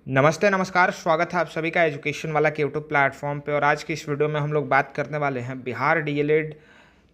नमस्ते नमस्कार, स्वागत है आप सभी का एजुकेशन वाला के यूट्यूब प्लेटफॉर्म पे। और आज की इस वीडियो में हम लोग बात करने वाले हैं बिहार डीएलएड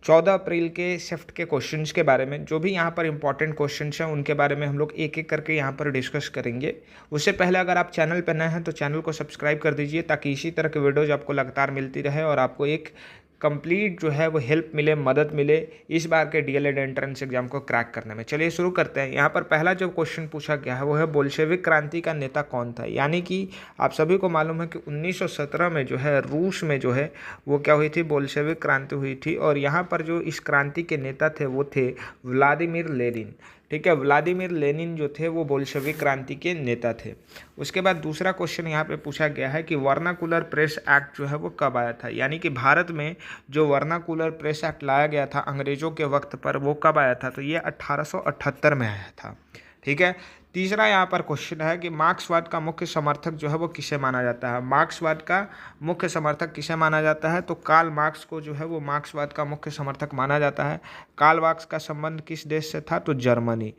14 अप्रैल के शिफ्ट के क्वेश्चंस के बारे में। जो भी यहाँ पर इंपॉर्टेंट क्वेश्चंस हैं उनके बारे में हम लोग एक एक करके यहाँ पर डिस्कस करेंगे। उससे पहले अगर आप चैनल पर नए हैं तो चैनल को सब्सक्राइब कर दीजिए ताकि इसी तरह के वीडियोज आपको लगातार मिलती रहे और आपको एक कंप्लीट जो है वो हेल्प मिले, मदद मिले इस बार के डीएलएड एंट्रेंस एग्जाम को क्रैक करने में। चलिए शुरू करते हैं। यहाँ पर पहला जो क्वेश्चन पूछा गया है वो है बोल्शेविक क्रांति का नेता कौन था। यानी कि आप सभी को मालूम है कि 1917 में जो है रूस में जो है वो क्या हुई थी, बोल्शेविक क्रांति हुई थी। और यहाँ पर जो इस क्रांति के नेता थे वो थे व्लादिमीर लेनिन। ठीक है, व्लादिमीर लेनिन जो थे वो बोल्शेविक क्रांति के नेता थे। उसके बाद दूसरा क्वेश्चन यहाँ पे पूछा गया है कि वर्नाकुलर प्रेस एक्ट जो है वो कब आया था। यानी कि भारत में जो वर्नाकुलर प्रेस एक्ट लाया गया था अंग्रेजों के वक्त पर, वो कब आया था, तो ये 1878 में आया था। ठीक है। तीसरा यहाँ पर क्वेश्चन है कि मार्क्सवाद का मुख्य समर्थक जो है वो किसे माना जाता है। मार्क्सवाद का मुख्य समर्थक किसे माना जाता है, तो कार्ल मार्क्स को जो है वो मार्क्सवाद का मुख्य समर्थक माना जाता है। कार्ल मार्क्स का संबंध किस देश से था, तो जर्मनी।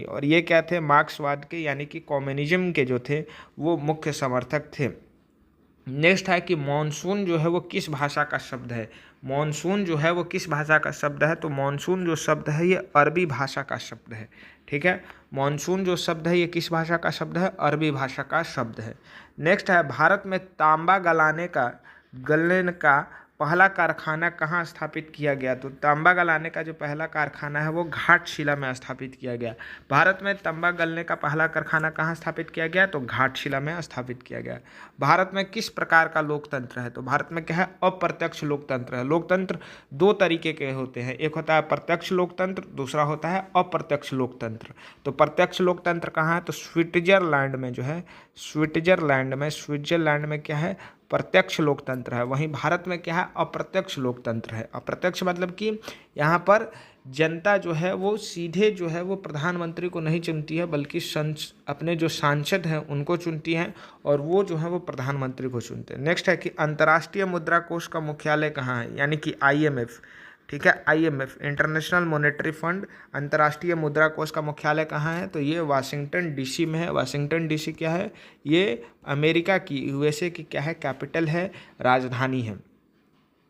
और ये क्या थे, मार्क्सवाद के यानी कि कम्युनिज्म के जो थे वो मुख्य समर्थक थे। नेक्स्ट है कि मॉनसून जो है वो किस भाषा का शब्द है। मॉनसून जो है वो किस भाषा का शब्द है, तो मॉनसून जो शब्द है ये अरबी भाषा का शब्द है। ठीक है, मॉनसून जो शब्द है ये किस भाषा का शब्द है, अरबी भाषा का शब्द है। नेक्स्ट है भारत में तांबा गलने का पहला कारखाना कहाँ स्थापित किया गया, तो तांबा गलाने का जो पहला कारखाना है वो घाटशिला में स्थापित किया गया। भारत में तांबा गलने का पहला कारखाना कहाँ स्थापित किया गया, तो घाटशिला में स्थापित किया गया। भारत में किस प्रकार का लोकतंत्र है, तो भारत में क्या है, अप्रत्यक्ष लोकतंत्र है। लोकतंत्र दो तरीके के होते हैं, एक होता है प्रत्यक्ष लोकतंत्र, दूसरा होता है अप्रत्यक्ष लोकतंत्र। तो प्रत्यक्ष लोकतंत्र कहाँ है, तो स्विट्जरलैंड में क्या है, प्रत्यक्ष लोकतंत्र है। वहीं भारत में क्या है, अप्रत्यक्ष लोकतंत्र है। अप्रत्यक्ष मतलब कि यहाँ पर जनता जो है वो सीधे जो है वो प्रधानमंत्री को नहीं चुनती है, बल्कि अपने जो सांसद हैं उनको चुनती हैं और वो जो है वो प्रधानमंत्री को चुनते हैं। नेक्स्ट है कि अंतर्राष्ट्रीय मुद्रा कोष का मुख्यालय कहाँ है, यानी कि IMF। ठीक है, IMF इंटरनेशनल मॉनेटरी फंड, अंतर्राष्ट्रीय मुद्रा कोष का मुख्यालय कहाँ है, तो ये वाशिंगटन डीसी में है। वाशिंगटन डीसी क्या है, ये अमेरिका की, USA की क्या है, कैपिटल है, राजधानी है।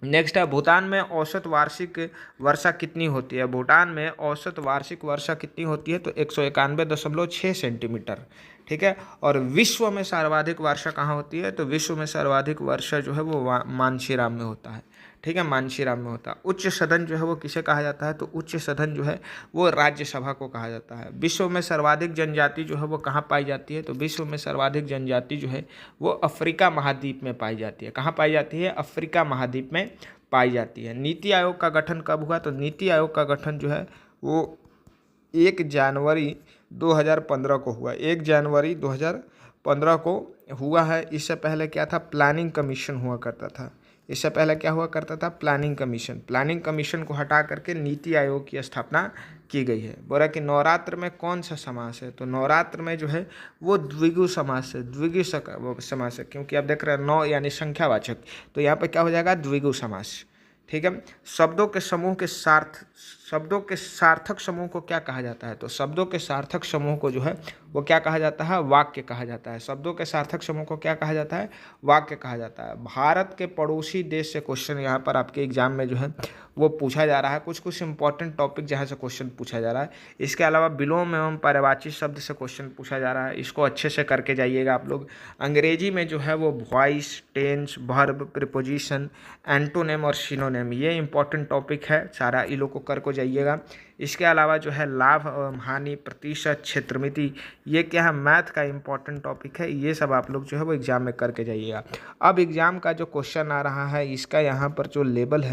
नेक्स्ट है भूटान में औसत वार्षिक वर्षा कितनी होती है। भूटान में औसत वार्षिक वर्षा कितनी होती है, तो 191.6 सेंटीमीटर। ठीक है, और विश्व में सर्वाधिक वर्षा कहाँ होती है, तो विश्व में सर्वाधिक वर्षा जो है वो मानसीराम में होता है। ठीक है, मानसीराम में होता है। उच्च सदन जो है वो किसे कहा जाता है, तो उच्च सदन जो है वो राज्यसभा को कहा जाता है। विश्व में सर्वाधिक जनजाति जो है वो कहाँ पाई जाती है, तो विश्व में सर्वाधिक जनजाति जो है वो अफ्रीका महाद्वीप में पाई जाती है। कहाँ पाई जाती है, अफ्रीका महाद्वीप में पाई जाती है। नीति आयोग का गठन कब हुआ, तो नीति आयोग का गठन जो है वो 1 जनवरी 2015 को हुआ। 1 जनवरी 2015 को हुआ है। इससे पहले क्या था, प्लानिंग कमीशन हुआ करता था। इससे पहले क्या हुआ करता था, प्लानिंग कमीशन को हटा करके नीति आयोग की स्थापना की गई है। बोला कि नवरात्र में कौन सा समास है, तो नवरात्र में जो है वो द्विगु समास है। समास है क्योंकि आप देख रहे हैं 9 यानी संख्यावाचक, तो यहाँ पे क्या हो जाएगा, द्विगु समास। ठीक है, शब्दों के सार्थक समूह को क्या कहा जाता है, तो शब्दों के सार्थक समूह को जो है वो क्या कहा जाता है, वाक्य कहा जाता है। शब्दों के सार्थक समूह को क्या कहा जाता है, वाक्य कहा जाता है। भारत के पड़ोसी देश से क्वेश्चन यहाँ पर आपके एग्जाम में जो है वो पूछा जा रहा है। कुछ इंपॉर्टेंट टॉपिक जहाँ से क्वेश्चन पूछा जा रहा है। इसके अलावा विलोम एवं पर्यायवाची शब्द से क्वेश्चन पूछा जा रहा है, इसको अच्छे से करके जाइएगा आप लोग। अंग्रेजी में जो है वो voice, tense, verb, preposition, antonym और सिनोनिम, ये इंपॉर्टेंट टॉपिक है, सारा इन लोग को कर को जाइएगा। इसके अलावा जो है लाभ एवं हानि, प्रतिशत, क्षेत्रमिति, ये क्या है, मैथ का इंपॉर्टेंट टॉपिक है। ये सब आप लोग जो है वो एग्जाम में करके जाइएगा। अब एग्जाम का जो क्वेश्चन आ रहा है, इसका यहाँ पर जो लेवल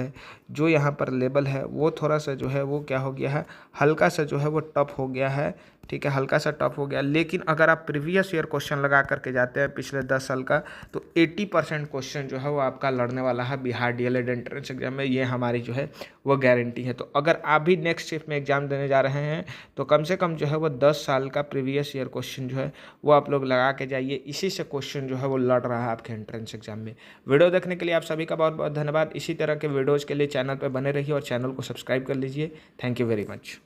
है वो थोड़ा सा जो है वो क्या हो गया है, हल्का सा जो है वो टफ हो गया है। ठीक है, हल्का सा टफ हो गया। लेकिन अगर आप प्रीवियस ईयर क्वेश्चन लगा करके जाते हैं पिछले 10 साल का, तो 80% क्वेश्चन जो है वो आपका लड़ने वाला है बिहार डीएलएड एंट्रेंस एग्जाम में। ये हमारी जो है वो गारंटी है। तो अगर आप भी नेक्स्ट शिफ्ट में एग्जाम देने जा रहे हैं तो कम से कम जो है वो 10 साल का प्रीवियस ईयर क्वेश्चन जो है वो आप लोग लगा के जाइए। इसी से क्वेश्चन जो है वो लड़ रहा है आपके एंट्रेंस एग्जाम में। वीडियो देखने के लिए आप सभी का बहुत बहुत धन्यवाद। इसी तरह के वीडियोज़ के लिए चैनल पर बने रहिए और चैनल को सब्सक्राइब कर लीजिए। Thank you very much.